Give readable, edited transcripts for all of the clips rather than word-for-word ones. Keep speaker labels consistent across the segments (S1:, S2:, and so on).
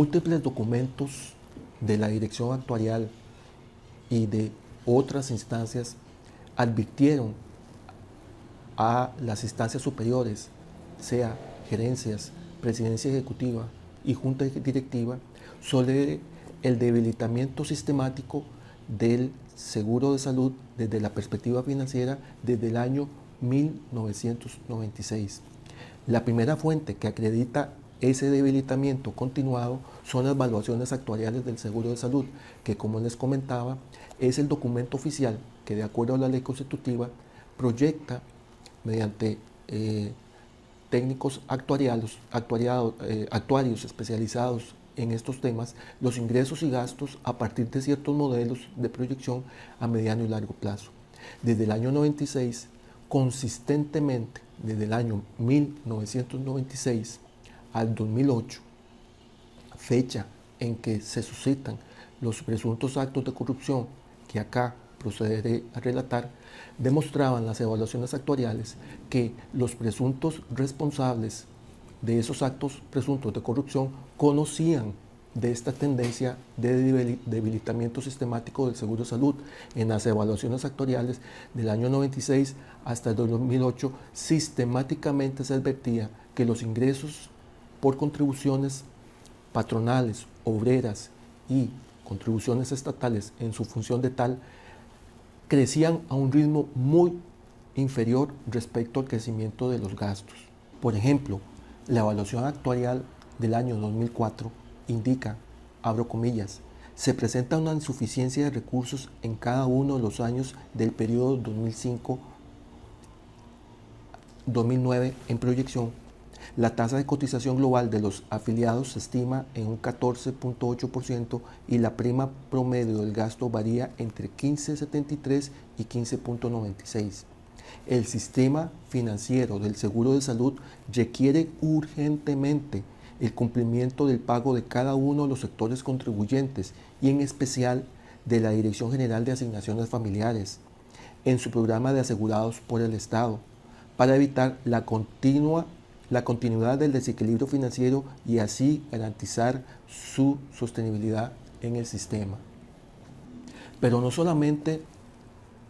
S1: múltiples documentos de la Dirección Actuarial y de otras instancias advirtieron a las instancias superiores, sea gerencias, presidencia ejecutiva y junta directiva, sobre el debilitamiento sistemático del seguro de salud desde la perspectiva financiera desde el año 1996. La primera fuente que acredita ese debilitamiento continuado son las evaluaciones actuariales del seguro de salud, que, como les comentaba, es el documento oficial que, de acuerdo a la ley constitutiva, proyecta mediante técnicos actuarios especializados en estos temas los ingresos y gastos a partir de ciertos modelos de proyección a mediano y largo plazo. Desde el año 96, consistentemente, desde el año 1996 al 2008, fecha en que se suscitan los presuntos actos de corrupción que acá procederé a relatar, demostraban las evaluaciones actuariales que los presuntos responsables de esos actos presuntos de corrupción conocían de esta tendencia de debilitamiento sistemático del seguro de salud. En las evaluaciones actuariales del año 96 hasta el 2008, sistemáticamente se advertía que los ingresos por contribuciones patronales, obreras y contribuciones estatales en su función de tal, crecían a un ritmo muy inferior respecto al crecimiento de los gastos. Por ejemplo, la evaluación actuarial del año 2004 indica, abro comillas, se presenta una insuficiencia de recursos en cada uno de los años del periodo 2005-2009 en proyección. La tasa de cotización global de los afiliados se estima en un 14.8% y la prima promedio del gasto varía entre 15.73 y 15.96. El sistema financiero del seguro de salud requiere urgentemente el cumplimiento del pago de cada uno de los sectores contribuyentes y en especial de la Dirección General de Asignaciones Familiares en su programa de asegurados por el Estado para evitar la continuidad del desequilibrio financiero y así garantizar su sostenibilidad en el sistema. Pero no solamente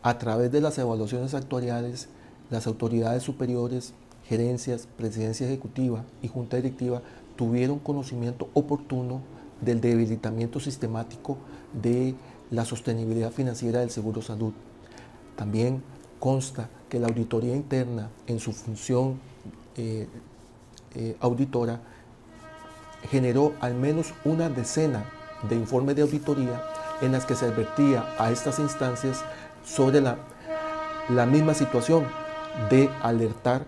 S1: a través de las evaluaciones actuariales, las autoridades superiores, gerencias, presidencia ejecutiva y junta directiva tuvieron conocimiento oportuno del debilitamiento sistemático de la sostenibilidad financiera del seguro salud. También consta que la auditoría interna, en su función auditora, generó al menos una decena de informes de auditoría en las que se advertía a estas instancias sobre la misma situación de alertar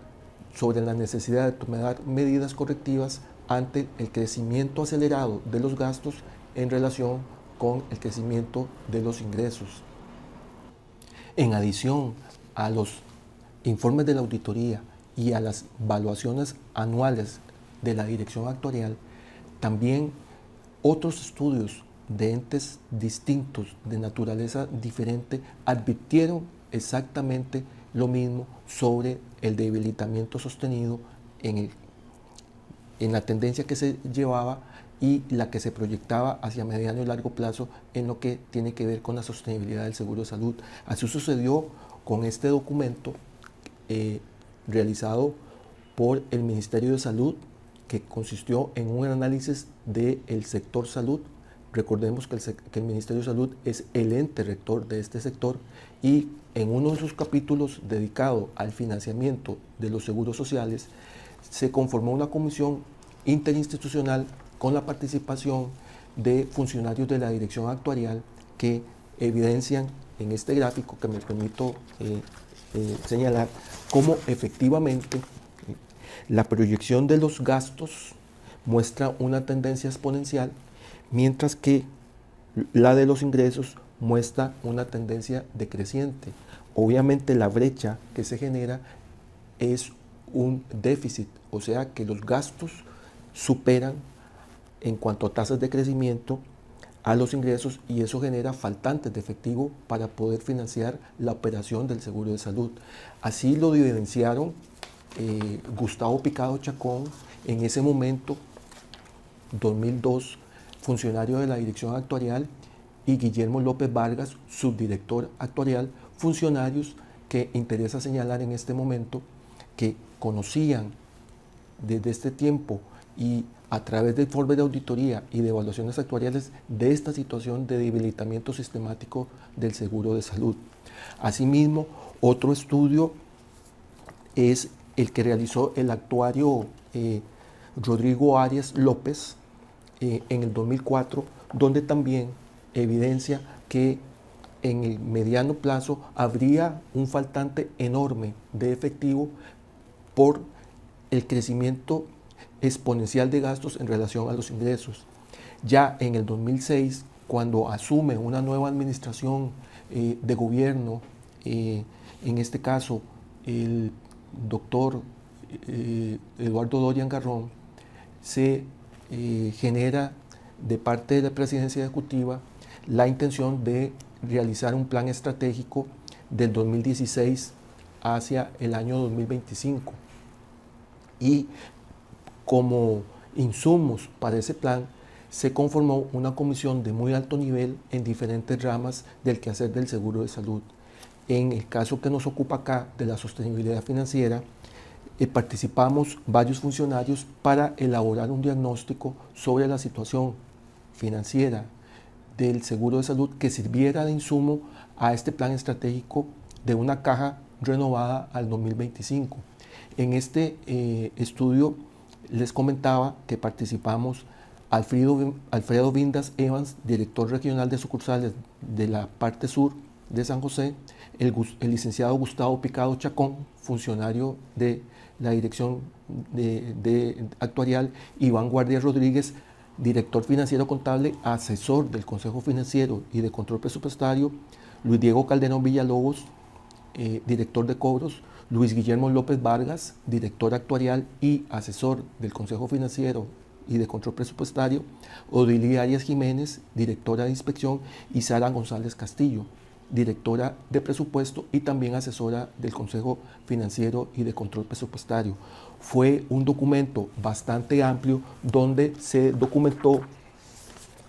S1: sobre la necesidad de tomar medidas correctivas ante el crecimiento acelerado de los gastos en relación con el crecimiento de los ingresos. En adición a los informes de la auditoría y a las evaluaciones anuales de la dirección actuarial, también otros estudios de entes distintos, de naturaleza diferente, advirtieron exactamente lo mismo sobre el debilitamiento sostenido en la tendencia que se llevaba y la que se proyectaba hacia mediano y largo plazo en lo que tiene que ver con la sostenibilidad del seguro de salud. Así sucedió con este documento realizado por el Ministerio de Salud, que consistió en un análisis del sector salud. Recordemos que el Ministerio de Salud es el ente rector de este sector y en uno de sus capítulos dedicado al financiamiento de los seguros sociales se conformó una comisión interinstitucional con la participación de funcionarios de la dirección actuarial que evidencian en este gráfico que me permito señalar cómo efectivamente la proyección de los gastos muestra una tendencia exponencial, mientras que la de los ingresos muestra una tendencia decreciente. Obviamente la brecha que se genera es un déficit, o sea que los gastos superan en cuanto a tasas de crecimiento a los ingresos y eso genera faltantes de efectivo para poder financiar la operación del seguro de salud. Así lo evidenciaron Gustavo Picado Chacón en ese momento, 2002, funcionario de la Dirección Actuarial, y Guillermo López Vargas, subdirector actuarial, funcionarios que interesa señalar en este momento que conocían desde este tiempo y a través de informes de auditoría y de evaluaciones actuariales de esta situación de debilitamiento sistemático del seguro de salud. Asimismo, otro estudio es el que realizó el actuario Rodrigo Arias López en el 2004, donde también evidencia que en el mediano plazo habría un faltante enorme de efectivo por el crecimiento exponencial de gastos en relación a los ingresos. Ya en el 2006, cuando asume una nueva administración de gobierno, en este caso el doctor Eduardo Dorian Garrón, se genera de parte de la presidencia ejecutiva la intención de realizar un plan estratégico del 2016 hacia el año 2025. Y como insumos para ese plan se conformó una comisión de muy alto nivel en diferentes ramas del quehacer del seguro de salud. En el caso que nos ocupa acá de la sostenibilidad financiera, participamos varios funcionarios para elaborar un diagnóstico sobre la situación financiera del seguro de salud que sirviera de insumo a este plan estratégico de una caja renovada al 2025. En este estudio les comentaba que participamos Alfredo Vindas Evans, director regional de sucursales de la parte sur de San José, el licenciado Gustavo Picado Chacón, funcionario de la Dirección de Actuarial, Iván Guardia Rodríguez, director financiero contable, asesor del Consejo Financiero y de Control Presupuestario, Luis Diego Calderón Villalobos, director de cobros, Luis Guillermo López Vargas, director actuarial y asesor del Consejo Financiero y de Control Presupuestario, Odilia Arias Jiménez, directora de inspección, y Sara González Castillo, directora de presupuesto y también asesora del Consejo Financiero y de Control Presupuestario. Fue un documento bastante amplio donde se documentó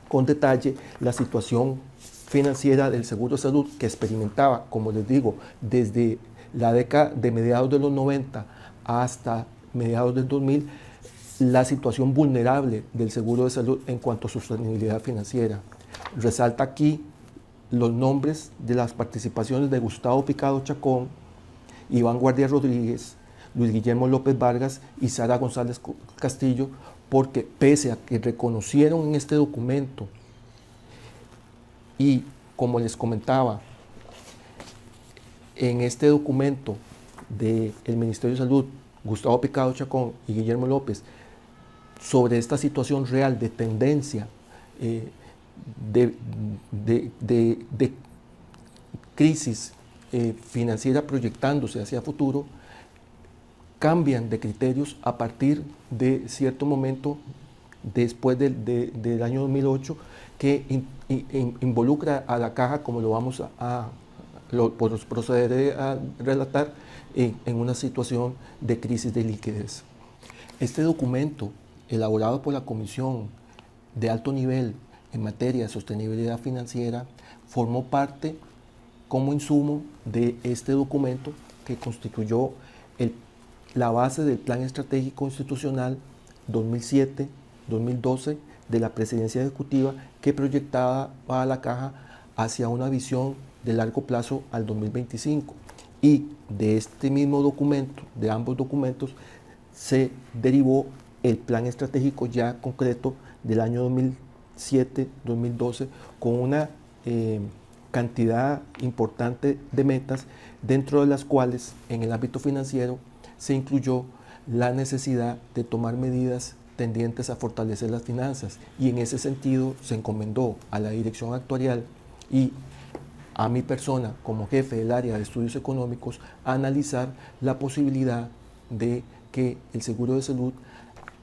S1: con detalle la situación financiera del seguro de salud que experimentaba, como les digo, desde la década de mediados de los 90 hasta mediados del 2000, la situación vulnerable del seguro de salud en cuanto a sostenibilidad financiera. Resalta aquí los nombres de las participaciones de Gustavo Picado Chacón, Iván Guardia Rodríguez, Luis Guillermo López Vargas y Sara González Castillo, porque pese a que reconocieron en este documento y, como les comentaba, en este documento del Ministerio de Salud, Gustavo Picado Chacón y Guillermo López, sobre esta situación real de tendencia de crisis financiera proyectándose hacia futuro, cambian de criterios a partir de cierto momento después del año 2008 que involucra a la caja, como lo vamos procederé a relatar, en una situación de crisis de liquidez. Este documento, elaborado por la Comisión de Alto Nivel en materia de sostenibilidad financiera, formó parte como insumo de este documento que constituyó la base del Plan Estratégico Institucional 2007-2012 de la Presidencia Ejecutiva, que proyectaba a la caja hacia una visión de largo plazo al 2025. Y de este mismo documento, de ambos documentos, se derivó el plan estratégico ya concreto del año 2007-2012 con una cantidad importante de metas, dentro de las cuales en el ámbito financiero se incluyó la necesidad de tomar medidas tendientes a fortalecer las finanzas, y en ese sentido se encomendó a la Dirección Actuarial y a mi persona como jefe del área de estudios económicos a analizar la posibilidad de que el seguro de salud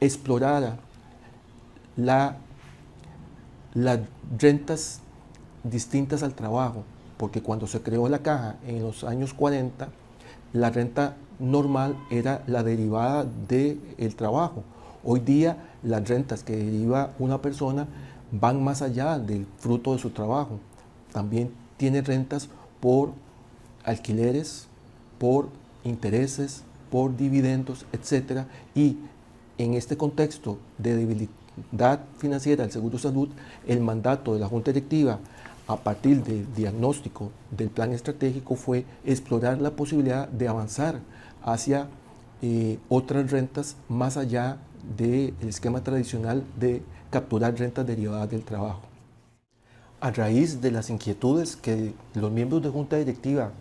S1: explorara las rentas distintas al trabajo, porque cuando se creó la caja en los años 40, la renta normal era la derivada del trabajo. Hoy día las rentas que deriva una persona van más allá del fruto de su trabajo. También tiene rentas por alquileres, por intereses, por dividendos, etc. Y en este contexto de debilidad financiera del Seguro de Salud, el mandato de la Junta Directiva a partir del diagnóstico del plan estratégico fue explorar la posibilidad de avanzar hacia otras rentas más allá del esquema tradicional de capturar rentas derivadas del trabajo. A raíz de las inquietudes que los miembros de Junta Directiva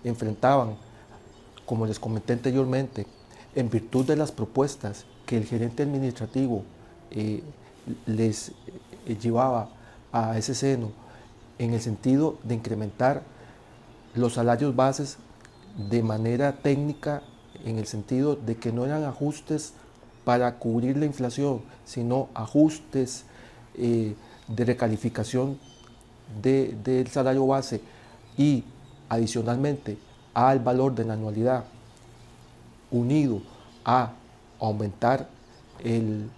S1: enfrentaban, como les comenté anteriormente, en virtud de las propuestas que el gerente administrativo les llevaba a ese seno, en el sentido de incrementar los salarios bases de manera técnica, en el sentido de que no eran ajustes para cubrir la inflación, sino ajustes de recalificación del salario base y adicionalmente al valor de la anualidad, unido a aumentar el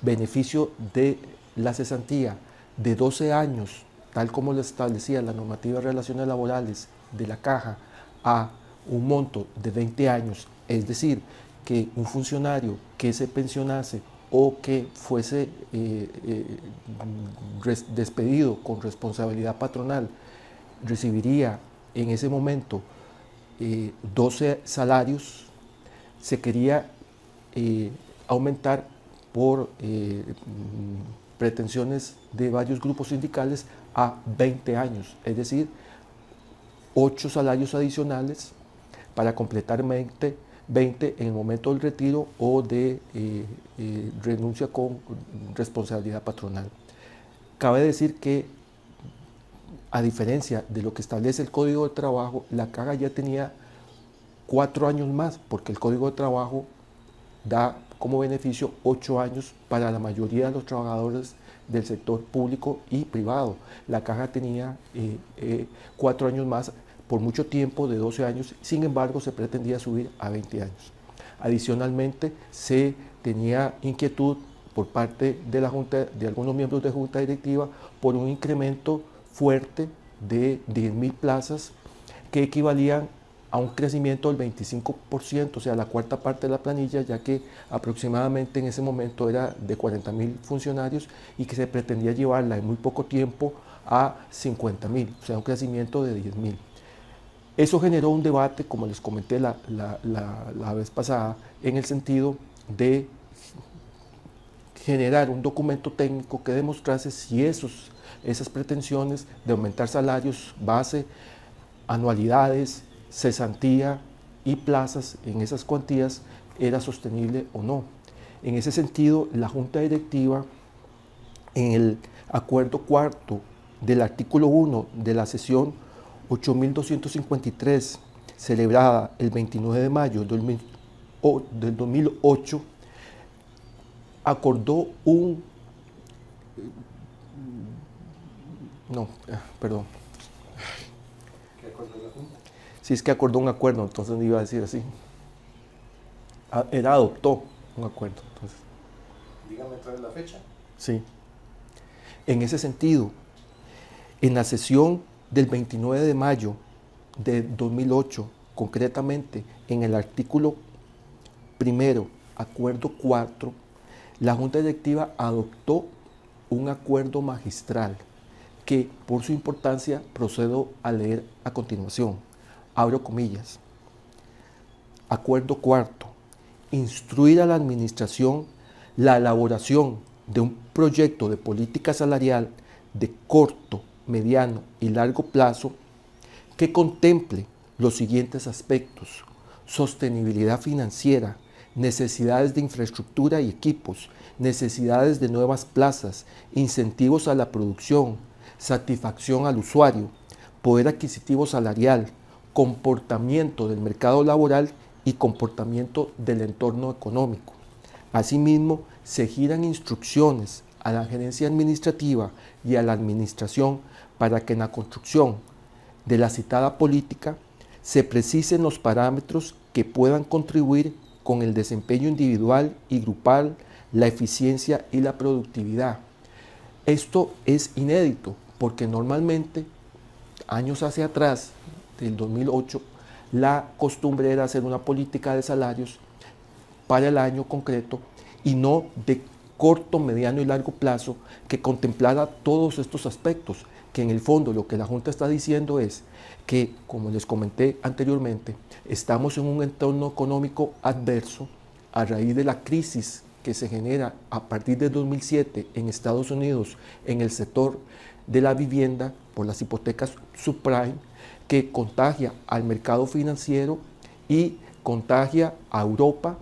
S1: beneficio de la cesantía de 12 años, tal como lo establecía la normativa de relaciones laborales de la Caja, a un monto de 20 años, es decir, que un funcionario que se pensionase o que fuese despedido con responsabilidad patronal recibiría en ese momento 12 salarios, se quería aumentar por pretensiones de varios grupos sindicales a 20 años, es decir, 8 salarios adicionales para completar 20 en el momento del retiro o de renuncia con responsabilidad patronal. Cabe decir que, a diferencia de lo que establece el Código de Trabajo, la Caja ya tenía 4 años más, porque el Código de Trabajo da como beneficio 8 años para la mayoría de los trabajadores del sector público y privado. La Caja tenía 4 años más, por mucho tiempo, de 12 años, sin embargo se pretendía subir a 20 años. Adicionalmente, se tenía inquietud por parte de la Junta, de algunos miembros de Junta Directiva, por un incremento fuerte de 10.000 plazas que equivalían a un crecimiento del 25%, o sea, la cuarta parte de la planilla, ya que aproximadamente en ese momento era de 40.000 funcionarios y que se pretendía llevarla en muy poco tiempo a 50.000, o sea, un crecimiento de 10.000. Eso generó un debate, como les comenté la vez pasada, en el sentido de generar un documento técnico que demostrase si esas pretensiones de aumentar salarios base, anualidades, cesantía y plazas en esas cuantías era sostenible o no. En ese sentido, la Junta Directiva, en el acuerdo cuarto del artículo 1 de la sesión 8.253, celebrada el 29 de mayo del 2008, acordó si es que acordó un acuerdo, entonces no iba a decir así. Adoptó un acuerdo. Entonces.
S2: Dígame otra vez la fecha.
S1: Sí. En ese sentido, en la sesión del 29 de mayo de 2008, concretamente en el artículo primero, acuerdo 4, la Junta Directiva adoptó un acuerdo magistral que, por su importancia, procedo a leer a continuación. Abro comillas. Acuerdo cuarto. Instruir a la Administración la elaboración de un proyecto de política salarial de corto, mediano y largo plazo que contemple los siguientes aspectos: sostenibilidad financiera, necesidades de infraestructura y equipos, necesidades de nuevas plazas, incentivos a la producción, satisfacción al usuario, poder adquisitivo salarial, comportamiento del mercado laboral y comportamiento del entorno económico. Asimismo, se giran instrucciones a la gerencia administrativa y a la administración para que en la construcción de la citada política se precisen los parámetros que puedan contribuir con el desempeño individual y grupal la eficiencia y la productividad. Esto es inédito porque normalmente, años hacia atrás, del 2008, la costumbre era hacer una política de salarios para el año concreto y no de corto, mediano y largo plazo que contemplara todos estos aspectos, que en el fondo lo que la Junta está diciendo es que, como les comenté anteriormente, estamos en un entorno económico adverso a raíz de la crisis que se genera a partir de 2007 en Estados Unidos en el sector de la vivienda por las hipotecas subprime, que contagia al mercado financiero y contagia a Europa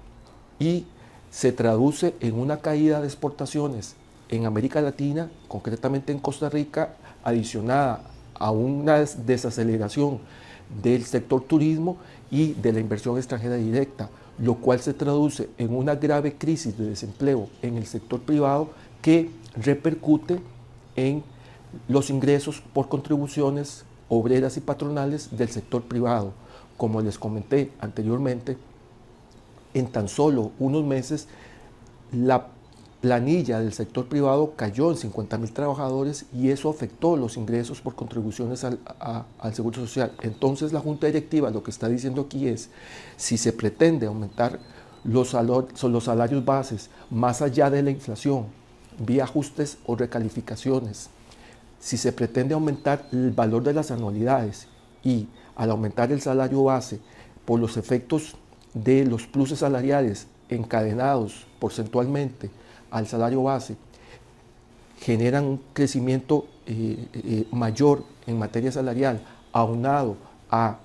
S1: y se traduce en una caída de exportaciones en América Latina, concretamente en Costa Rica, adicionada a una desaceleración del sector turismo y de la inversión extranjera directa, lo cual se traduce en una grave crisis de desempleo en el sector privado que repercute en los ingresos por contribuciones obreras y patronales del sector privado. Como les comenté anteriormente, en tan solo unos meses la planilla del sector privado cayó en 50,000 trabajadores y eso afectó los ingresos por contribuciones al Seguro Social. Entonces la Junta Directiva lo que está diciendo aquí es, si se pretende aumentar los salarios bases más allá de la inflación, vía ajustes o recalificaciones, si se pretende aumentar el valor de las anualidades y al aumentar el salario base por los efectos de los pluses salariales encadenados porcentualmente al salario base, generan un crecimiento mayor en materia salarial, aunado a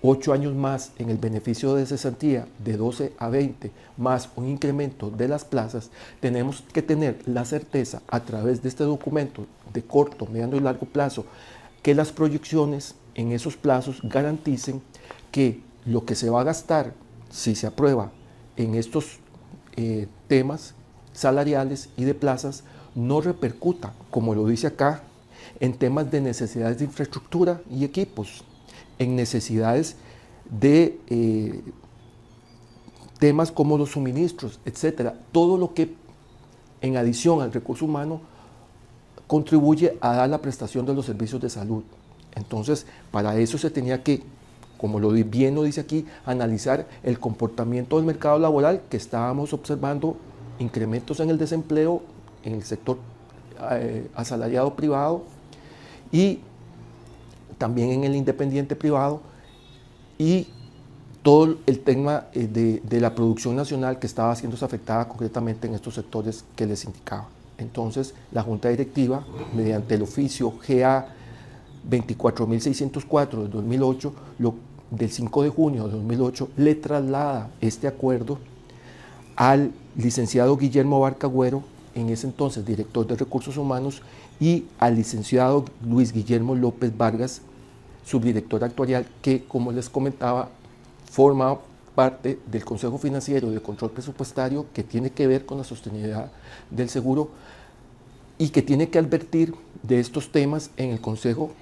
S1: 8 años más en el beneficio de cesantía de 12 a 20, más un incremento de las plazas, tenemos que tener la certeza a través de este documento de corto, mediano y largo plazo, que las proyecciones en esos plazos garanticen que lo que se va a gastar, si se aprueba en estos temas salariales y de plazas, no repercuta, como lo dice acá, en temas de necesidades de infraestructura y equipos, en necesidades de temas como los suministros, etcétera. Todo lo que, en adición al recurso humano, contribuye a dar la prestación de los servicios de salud. Entonces, para eso se tenía que, como bien lo dice aquí, analizar el comportamiento del mercado laboral, que estábamos observando incrementos en el desempleo en el sector asalariado privado y también en el independiente privado, y todo el tema de la producción nacional que estaba siendo afectada concretamente en estos sectores que les indicaba. Entonces, la Junta Directiva, mediante el oficio GA 24.604 del 2008, del 5 de junio de 2008, le traslada este acuerdo al licenciado Guillermo Barcagüero, en ese entonces director de Recursos Humanos, y al licenciado Luis Guillermo López Vargas, subdirector actuarial, que, como les comentaba, forma parte del Consejo Financiero de Control Presupuestario, que tiene que ver con la sostenibilidad del seguro y que tiene que advertir de estos temas en el Consejo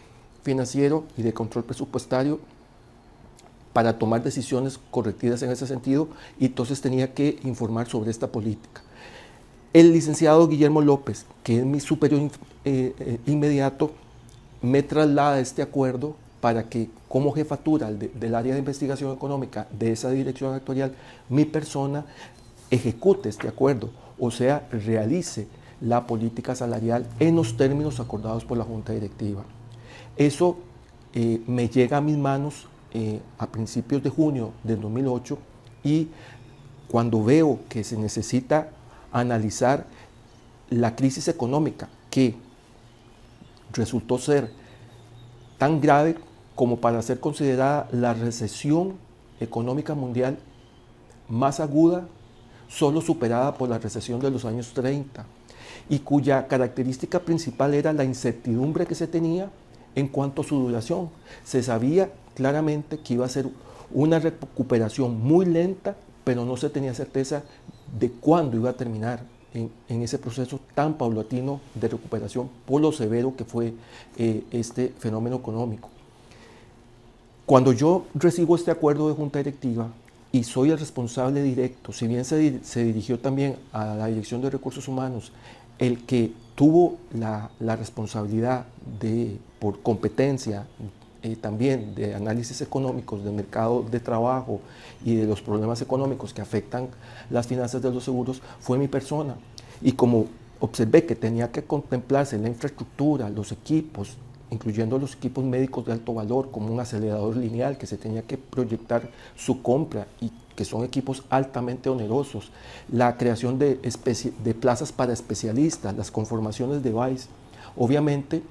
S1: Financiero y de Control Presupuestario para tomar decisiones correctivas en ese sentido, y entonces tenía que informar sobre esta política. El licenciado Guillermo López, que es mi superior inmediato, me traslada este acuerdo para que, como jefatura del área de investigación económica de esa dirección actuarial, mi persona ejecute este acuerdo, o sea, realice la política salarial en los términos acordados por la Junta Directiva. Eso me llega a mis manos a principios de junio del 2008, y cuando veo que se necesita analizar la crisis económica, que resultó ser tan grave como para ser considerada la recesión económica mundial más aguda, solo superada por la recesión de los años 30, y cuya característica principal era la incertidumbre que se tenía en cuanto a su duración. Se sabía claramente que iba a ser una recuperación muy lenta, pero no se tenía certeza de cuándo iba a terminar en ese proceso tan paulatino de recuperación por lo severo que fue este fenómeno económico. Cuando yo recibo este acuerdo de Junta Directiva, y soy el responsable directo, si bien se dirigió también a la Dirección de Recursos Humanos, el que tuvo la responsabilidad de, por competencia, también de análisis económicos del mercado de trabajo y de los problemas económicos que afectan las finanzas de los seguros, fue mi persona. Y como observé que tenía que contemplarse la infraestructura, los equipos, incluyendo los equipos médicos de alto valor, como un acelerador lineal, que se tenía que proyectar su compra y que son equipos altamente onerosos, la creación de plazas para especialistas, las conformaciones de VAIS. Obviamente,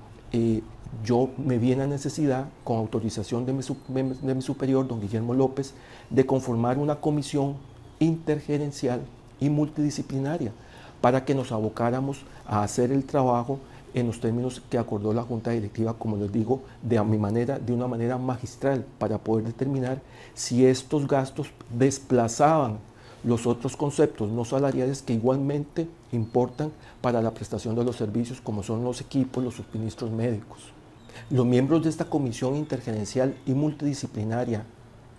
S1: yo me vi en la necesidad, con autorización de mi superior, don Guillermo López, de conformar una comisión intergerencial y multidisciplinaria para que nos abocáramos a hacer el trabajo en los términos que acordó la Junta Directiva, como les digo, de una manera magistral, para poder determinar si estos gastos desplazaban los otros conceptos no salariales que igualmente importan para la prestación de los servicios, como son los equipos, los suministros médicos. Los miembros de esta comisión intergerencial y multidisciplinaria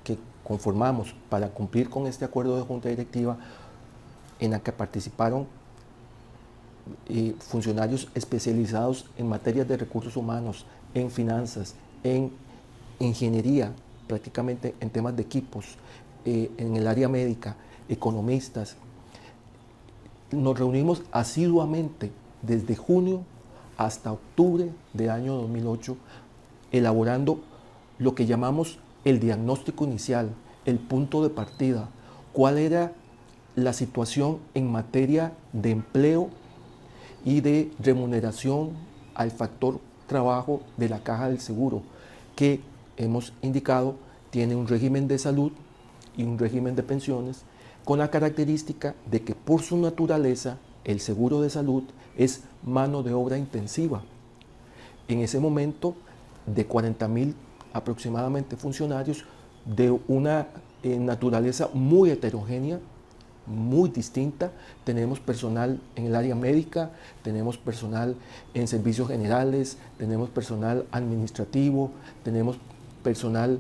S1: que conformamos para cumplir con este acuerdo de Junta Directiva, en la que participaron funcionarios especializados en materias de recursos humanos, en finanzas, en ingeniería, prácticamente en temas de equipos, en el área médica, economistas. Nos reunimos asiduamente desde junio hasta octubre del año 2008, elaborando lo que llamamos el diagnóstico inicial, el punto de partida, cuál era la situación en materia de empleo y de remuneración al factor trabajo de la Caja del Seguro, que hemos indicado tiene un régimen de salud y un régimen de pensiones, con la característica de que por su naturaleza el seguro de salud es mano de obra intensiva. En ese momento, de 40.000 aproximadamente funcionarios, de una naturaleza muy heterogénea, muy distinta. Tenemos personal en el área médica, tenemos personal en servicios generales, tenemos personal administrativo, tenemos personal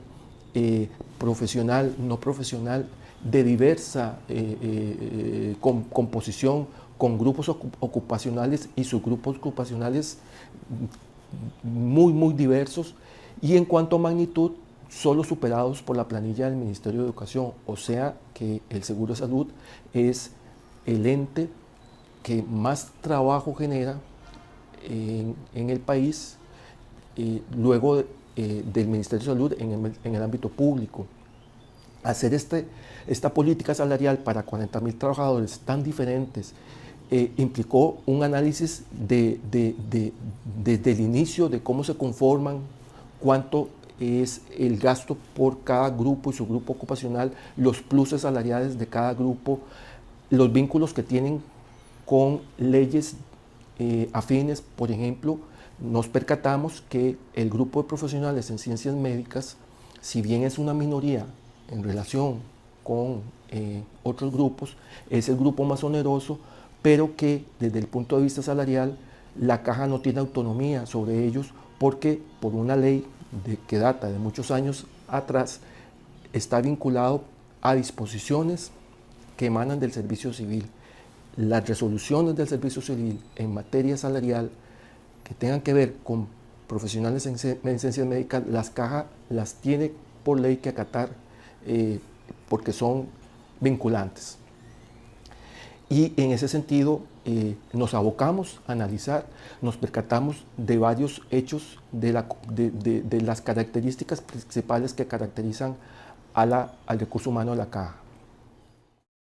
S1: profesional, no profesional, de diversa composición, con grupos ocupacionales y subgrupos ocupacionales muy diversos, y en cuanto a magnitud, solo superados por la planilla del Ministerio de Educación, o sea que el Seguro de Salud es el ente que más trabajo genera en el país, luego del Ministerio de Salud en el ámbito público. Hacer esta política salarial para 40.000 trabajadores tan diferentes implicó un análisis desde el inicio de cómo se conforman, cuánto es el gasto por cada grupo y su grupo ocupacional, los pluses salariales de cada grupo, los vínculos que tienen con leyes afines. Por ejemplo, nos percatamos que el grupo de profesionales en ciencias médicas, si bien es una minoría en relación con otros grupos, es el grupo más oneroso, pero que desde el punto de vista salarial la Caja no tiene autonomía sobre ellos, porque por una ley que data de muchos años atrás está vinculado a disposiciones que emanan del servicio civil. Las resoluciones del servicio civil en materia salarial que tengan que ver con profesionales en ciencias médicas, las Cajas las tiene por ley que acatar, porque son vinculantes. Y en ese sentido nos abocamos a analizar, nos percatamos de varios hechos, de las características principales que caracterizan al recurso humano de la Caja.